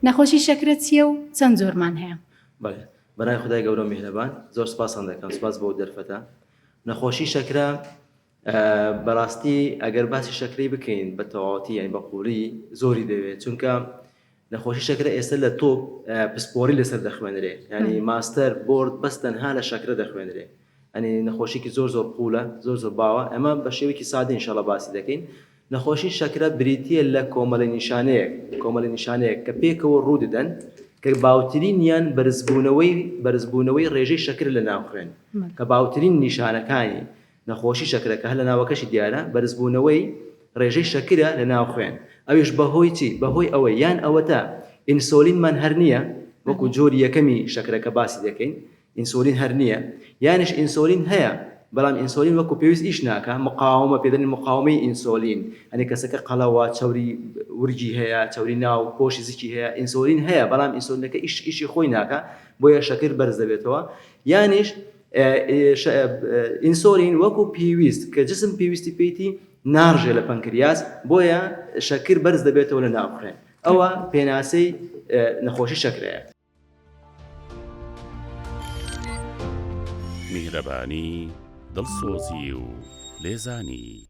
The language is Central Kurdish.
نەخۆشی شەکرە چییە و چەند زۆرمان هەیە؟ بەڵێ بەنای خدای گەورە میهرەبان زۆر سپاسان دەکەم سپاس بۆ دەرفەتە. نەخۆشی شەکرە بەڕاستی ئەگەر باسی شەکرەی بکەین بە تەواوەتی یان بە قووڵی زۆری دەوێت چونکە نەخۆشی شەکرە ئێستا لە تۆپ پسپۆری لەسەر دەخوێنرێ ینی ماستەر بۆرد بەس تەنها لە شەکرە دەخوێنرێ ئەنی نەخۆشیکی زۆر قوولە زۆر باوە ئەمە بە شێوەیەکی سادە ئینشاڵڵا باسی دەکەین. نەخۆشی شەکرە بریتیە لە کۆمەڵە نیشانەیەک کە پێکەوە ڕوو دەدەن کە باوترینیان بەرزبوونەوەی ڕێژەی شەکر لە ناو خوێن کە باوترین نیشانەکانی نەخۆشی شەکرە کە هەر لە ناوەکەشی دیارە بەرزبوونەوەی ڕێژەی شەکرە لە ناو خوێن ئەویش بەهۆی چی؟ بەهۆی ئەوەی یان ئەوەتە ئینسۆلینمان هەر نییە وەکو جۆری یەکەمی شەکرەکە باسی دەکەین ئینسۆلین هەر نییە یانش ئینسۆلین هەیە بەڵام ئینسۆلین وەکو پێویست ئیش ناکە مقاومە پێدەنی مقاومەی ئینسۆلین ئەنی کەسەکە قەڵەوە چاوری ورگی هەیە چاوری ناو پۆشی زیکی هەیە ئینسۆلین هەیە بەڵام ئینسۆلینەکە ئیشی خۆی ناکە بۆیە شەکر بەرز دەبێتەوە یانیش ئینسۆلین وەکو پێویست کە جسم پێویستی پێیتی ناڕژێ لە پەنکریاس بۆیە شەکر بەرز دەبێتەوە لە ناو خوێن ئەوە پێناسەی نەخۆشی شەکرەیە. میهرەبانی دڵسۆزی و لێزانی